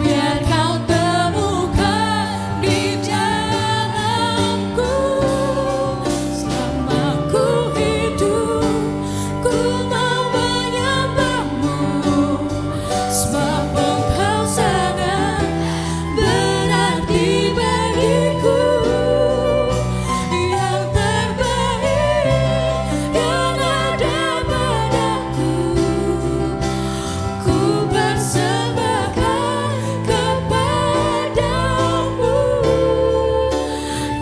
biar Kau temukan di dalamku. Selama ku hidup, ku mau menyembah-Mu, sebab Engkau sangat berarti bagiku, yang terbaik yang ada padaku, ku persembahkan kepadamu,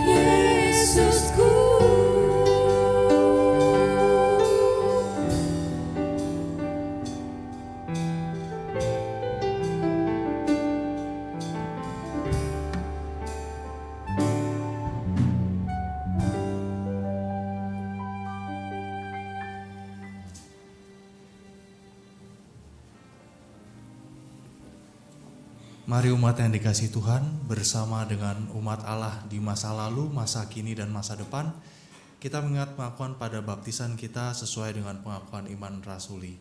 Yesusku. Mari umat yang dikasihi Tuhan, bersama dengan umat Allah di masa lalu, masa kini, dan masa depan, kita mengingat pengakuan pada baptisan kita sesuai dengan pengakuan iman rasuli.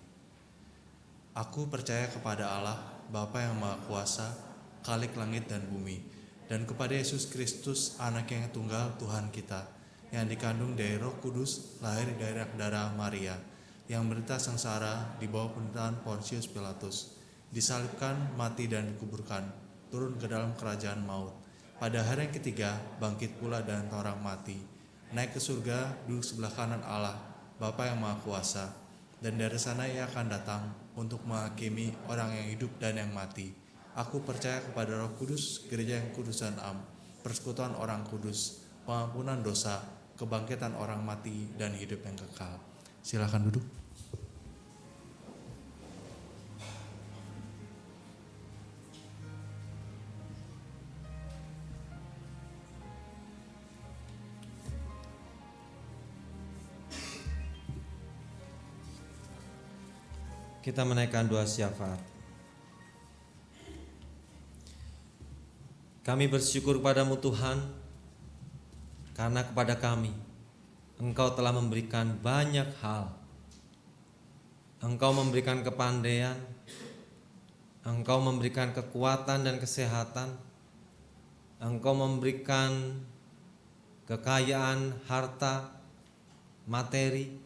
Aku percaya kepada Allah, Bapa yang Maha Kuasa, Khalik langit dan bumi, dan kepada Yesus Kristus, Anak yang tunggal Tuhan kita, yang dikandung dari Roh Kudus, lahir dari darah Maria, yang menderita sengsara di bawah pemerintahan Pontius Pilatus, disalibkan, mati dan dikuburkan, turun ke dalam kerajaan maut. Pada hari yang ketiga, bangkit pula dan orang mati, naik ke surga, duduk sebelah kanan Allah, Bapa yang Maha Kuasa, dan dari sana Ia akan datang untuk menghakimi orang yang hidup dan yang mati. Aku percaya kepada Roh Kudus, gereja yang kudus dan am, persekutuan orang kudus, pengampunan dosa, kebangkitan orang mati, dan hidup yang kekal. Silakan duduk. Kita menaikkan doa syafaat. Kami bersyukur padamu Tuhan, karena kepada kami Engkau telah memberikan banyak hal. Engkau memberikan kepandaian, Engkau memberikan kekuatan dan kesehatan, Engkau memberikan kekayaan, harta, materi.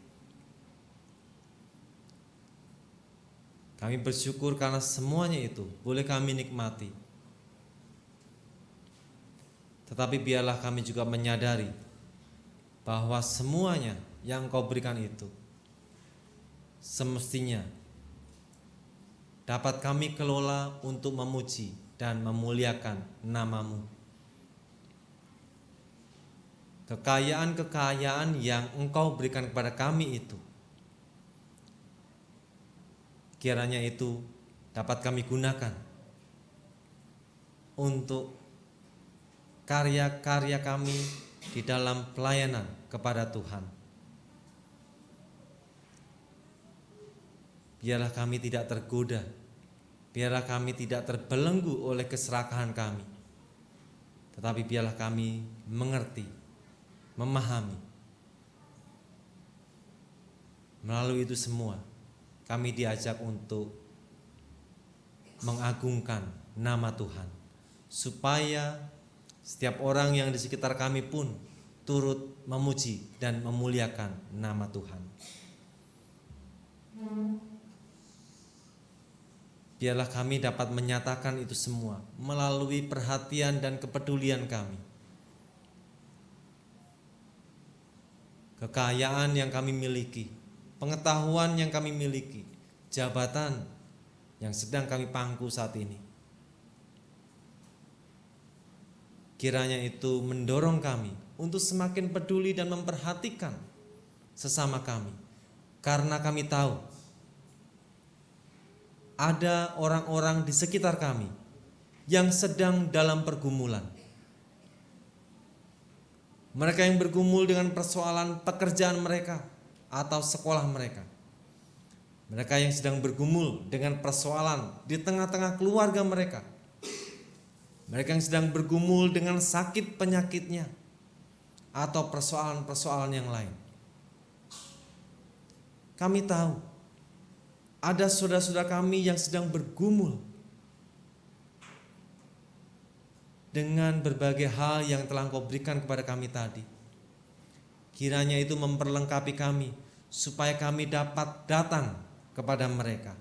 Kami bersyukur karena semuanya itu boleh kami nikmati. Tetapi biarlah kami juga menyadari bahwa semuanya yang Engkau berikan itu semestinya dapat kami kelola untuk memuji dan memuliakan nama-Mu. Kekayaan-kekayaan yang Engkau berikan kepada kami itu, kiranya itu dapat kami gunakan untuk karya-karya kami di dalam pelayanan kepada Tuhan. Biarlah kami tidak tergoda, biarlah kami tidak terbelenggu oleh keserakahan kami, tetapi biarlah kami mengerti, memahami. Melalui itu semua kami diajak untuk mengagungkan nama Tuhan, supaya setiap orang yang di sekitar kami pun turut memuji dan memuliakan nama Tuhan. Biarlah kami dapat menyatakan itu semua melalui perhatian dan kepedulian kami. Kekayaan yang kami miliki, pengetahuan yang kami miliki, jabatan yang sedang kami pangku saat ini, kiranya itu mendorong kami untuk semakin peduli dan memperhatikan sesama kami, karena kami tahu ada orang-orang di sekitar kami yang sedang dalam pergumulan. Mereka yang bergumul dengan persoalan pekerjaan mereka atau sekolah mereka. Mereka yang sedang bergumul dengan persoalan di tengah-tengah keluarga mereka. Mereka yang sedang bergumul dengan sakit penyakitnya atau persoalan-persoalan yang lain. Kami tahu ada saudara-saudara kami yang sedang bergumul dengan berbagai hal yang telah Engkau berikan kepada kami tadi. Kiranya itu memperlengkapi kami supaya kami dapat datang kepada mereka.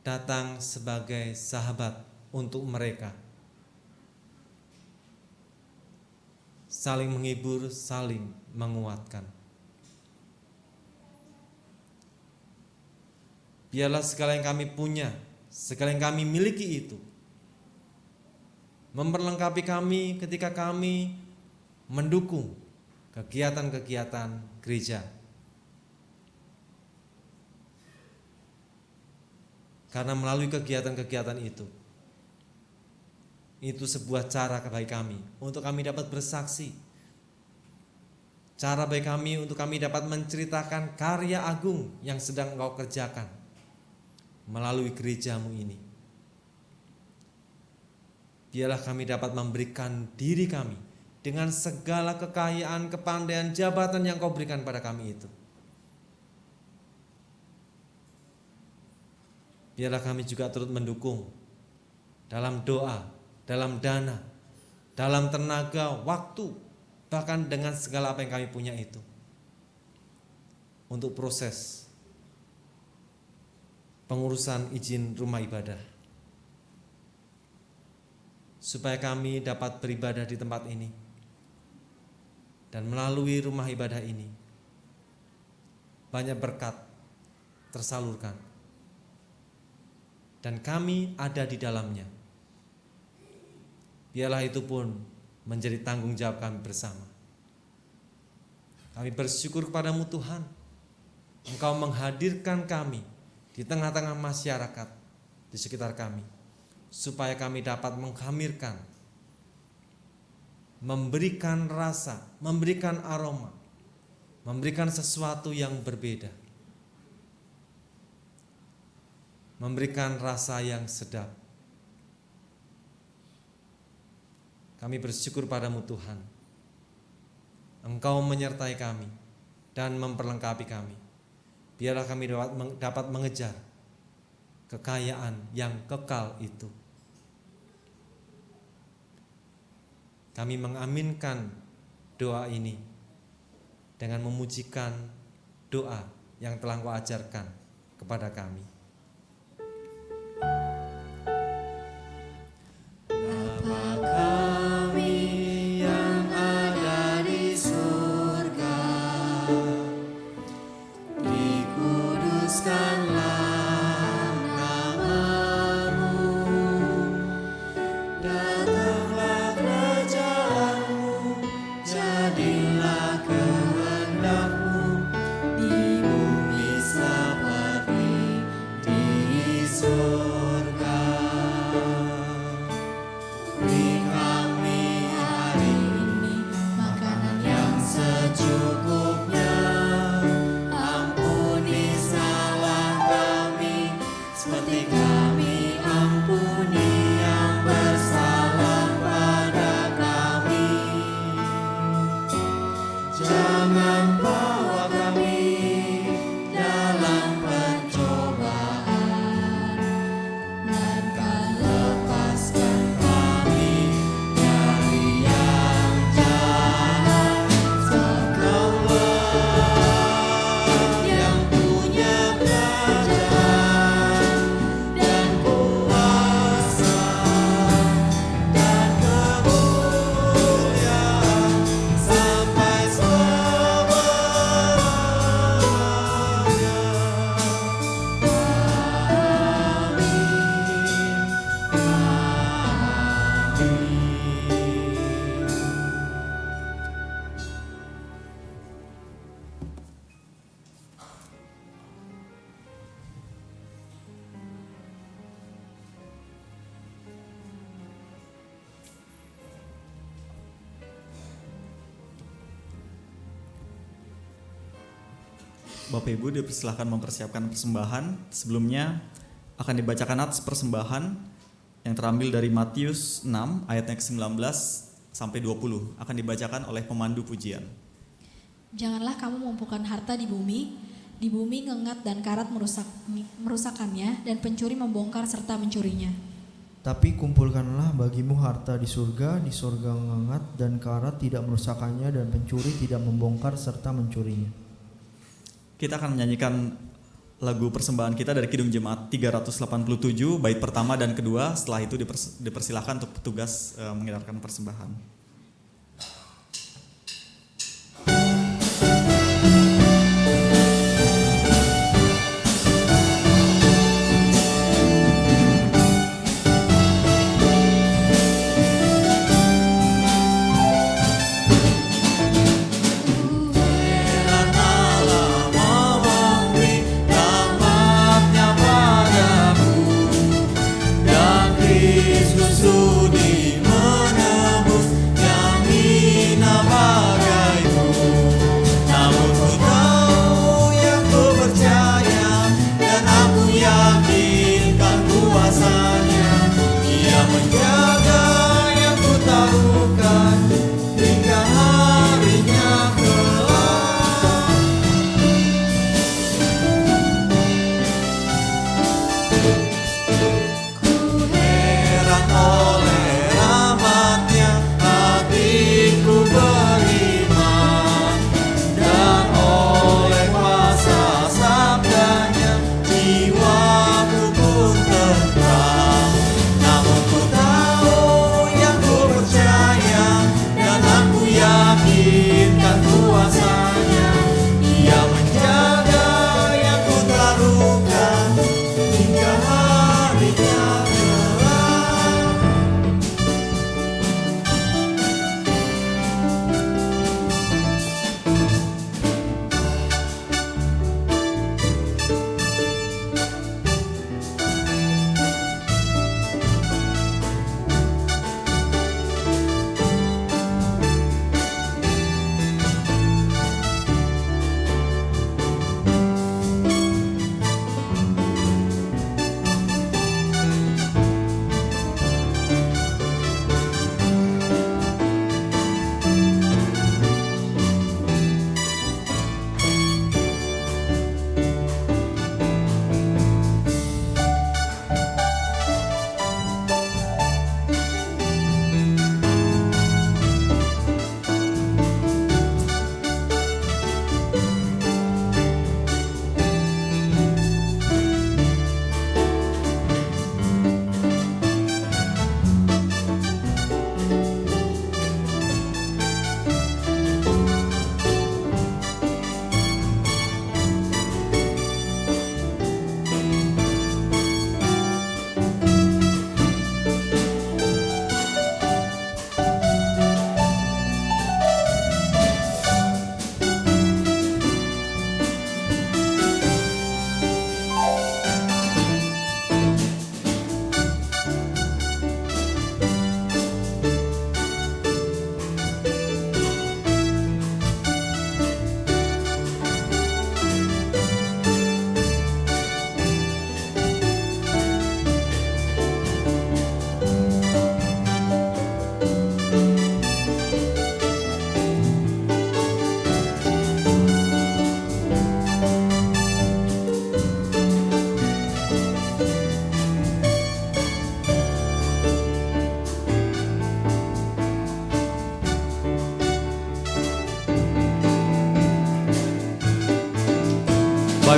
Datang sebagai sahabat untuk mereka. Saling menghibur, saling menguatkan. Biarlah segala yang kami punya, segala yang kami miliki itu memperlengkapi kami ketika kami mendukung kegiatan-kegiatan gereja. Karena melalui kegiatan-kegiatan itu sebuah cara bagi kami untuk kami dapat bersaksi. Cara bagi kami untuk kami dapat menceritakan karya agung yang sedang Engkau kerjakan melalui gerejamu ini. Biarlah kami dapat memberikan diri kami dengan segala kekayaan, kepandaian, jabatan yang Kau berikan pada kami itu. Biarlah kami juga turut mendukung dalam doa, dalam dana, dalam tenaga, waktu, bahkan dengan segala apa yang kami punya itu, untuk proses pengurusan izin rumah ibadah, supaya kami dapat beribadah di tempat ini, dan melalui rumah ibadah ini banyak berkat tersalurkan, dan kami ada di dalamnya. Biarlah itu pun menjadi tanggung jawab kami bersama. Kami bersyukur kepadamu Tuhan, Engkau menghadirkan kami di tengah-tengah masyarakat di sekitar kami, supaya kami dapat menghamirkan, memberikan rasa, memberikan aroma, memberikan sesuatu yang berbeda, memberikan rasa yang sedap. Kami bersyukur padamu Tuhan, Engkau menyertai kami dan memperlengkapi kami. Biarlah kami dapat mengejar kekayaan yang kekal itu. Kami mengaminkan doa ini dengan memujikan doa yang telah Engkau ajarkan kepada kami. hati kami, ampuni yang bersalah pada kami. Jangan bawa kami dalam pencobaan, melainkan lepaskan kami dari yang jahat. Engkaulah yang punya kerajaan dan kuasa dan kemuliaan sampai Bapak Ibu dipersilahkan mempersiapkan persembahan. Sebelumnya akan dibacakan nats persembahan yang terambil dari Matius 6 ayatnya ke-19 sampai 20. Akan dibacakan oleh pemandu pujian. Janganlah kamu mengumpulkan harta di bumi ngengat dan karat merusakannya, dan pencuri membongkar serta mencurinya. Tapi kumpulkanlah bagimu harta di surga ngengat dan karat tidak merusakannya, dan pencuri tidak membongkar serta mencurinya. Kita akan menyanyikan lagu persembahan kita dari Kidung Jemaat 387 bait pertama dan kedua. Setelah itu dipersilahkan untuk petugas mengedarkan persembahan. Yesus sudi menebus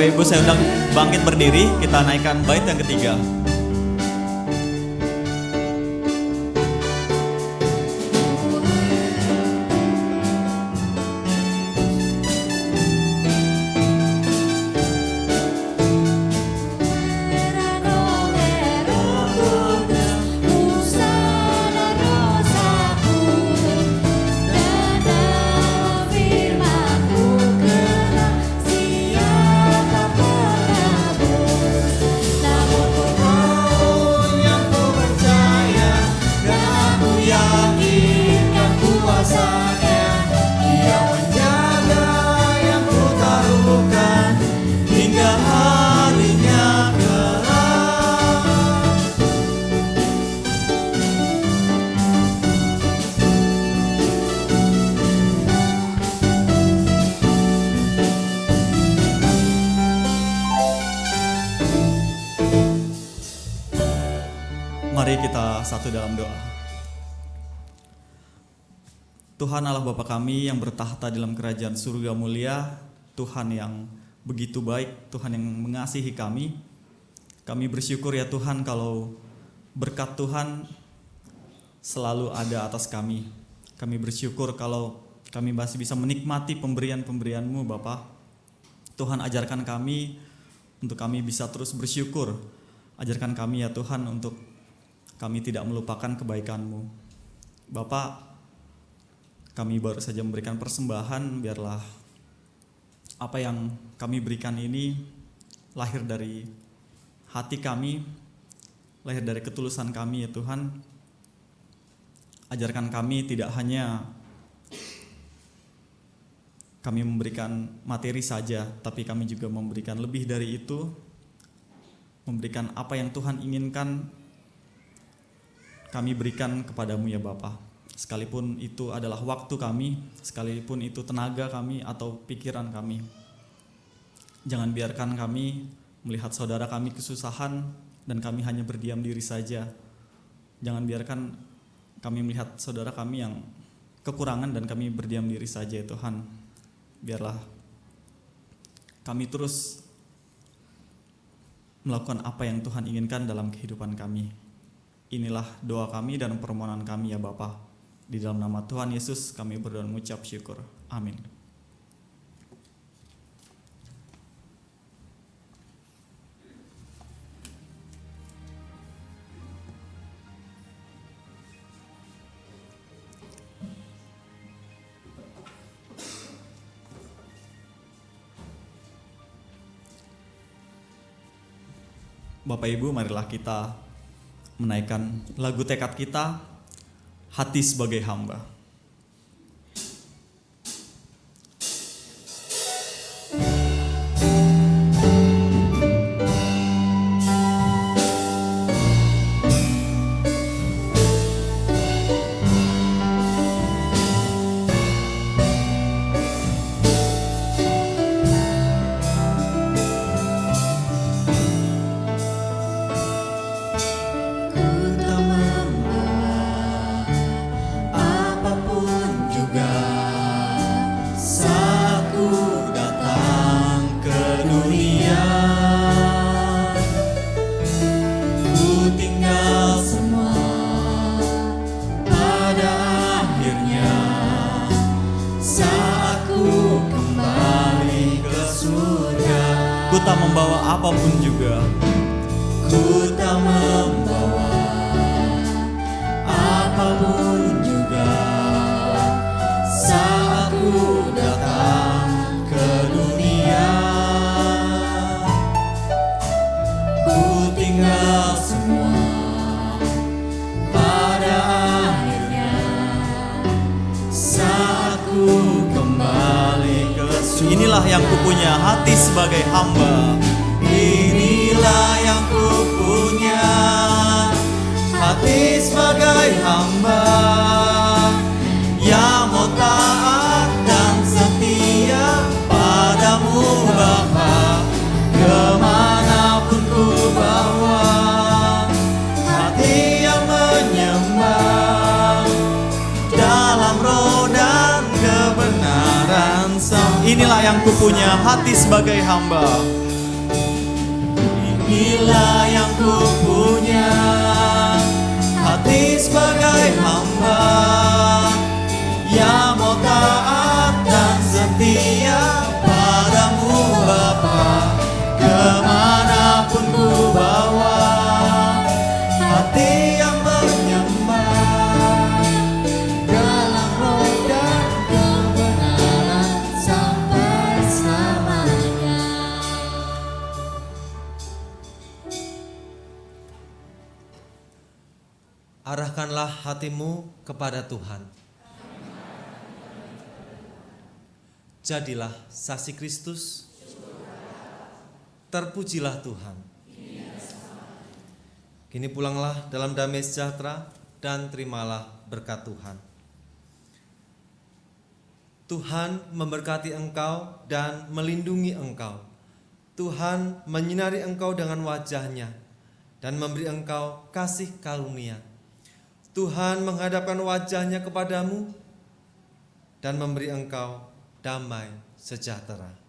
Bapak Ibu saya undang bangkit berdiri, kita naikkan bait yang ketiga. Mari kita satu dalam doa. Tuhan Allah Bapa kami yang bertahta dalam kerajaan surga mulia, Tuhan yang begitu baik, Tuhan yang mengasihi kami. Kami bersyukur ya Tuhan kalau berkat Tuhan selalu ada atas kami. Kami bersyukur kalau kami masih bisa menikmati pemberian-pemberian-Mu Bapa. Tuhan ajarkan kami untuk kami bisa terus bersyukur. Ajarkan kami ya Tuhan untuk kami tidak melupakan kebaikan-Mu. Bapak, kami baru saja memberikan persembahan, biarlah apa yang kami berikan ini lahir dari hati kami, lahir dari ketulusan kami ya Tuhan. Ajarkan kami tidak hanya kami memberikan materi saja, tapi kami juga memberikan lebih dari itu, memberikan apa yang Tuhan inginkan kami berikan kepadamu ya Bapa. Sekalipun itu adalah waktu kami, sekalipun itu tenaga kami atau pikiran kami. Jangan biarkan kami melihat saudara kami kesusahan dan kami hanya berdiam diri saja. Jangan biarkan kami melihat saudara kami yang kekurangan dan kami berdiam diri saja ya Tuhan. Biarlah kami terus melakukan apa yang Tuhan inginkan dalam kehidupan kami. Inilah doa kami dan permohonan kami ya Bapa. Di dalam nama Tuhan Yesus kami berdoa dan mengucap syukur. Amin. Bapak Ibu, marilah kita menaikkan lagu tekad kita, Hati Sebagai Hamba. Ku tak membawa apapun juga. Ku tak membawa apapun juga saat ku datang ke dunia. Ku tinggal semua pada akhirnya saat ku kembali ke surga. Inilah yang kupunya, hati sebagai hamba. Inilah yang kupunya, hati sebagai hamba, yang mau taat dan setia padamu Bapa. Kemanapun ku bawa, hati yang menyembah dalam roh dan kebenaran. Inilah yang kupunya, hati sebagai hamba. Inilah yang ku punya, hati sebagai hamba yang mau taat dan setia padamu Bapa. Kemanapun ku bawa, hati yang menyembah dalam roh dan kebenaran sampai selamanya. Arahkanlah hatimu kepada Tuhan. Jadilah saksi Kristus. Terpujilah Tuhan. Kini pulanglah dalam damai sejahtera dan terimalah berkat Tuhan. Tuhan memberkati engkau dan melindungi engkau. Tuhan menyinari engkau dengan wajah-Nya dan memberi engkau kasih karunia. Tuhan menghadapkan wajah-Nya kepadamu dan memberi engkau damai sejahtera.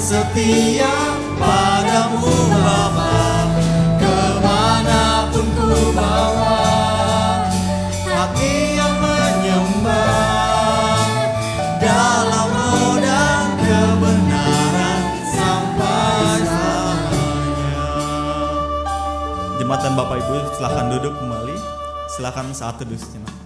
Setia padamu Bapa, kemanapun ku bawa, hati yang menyembah dalam roh dan kebenaran sampai selamanya. Jemaat dan Bapak Ibu, silakan duduk kembali. Silakan saat teduh sejenak.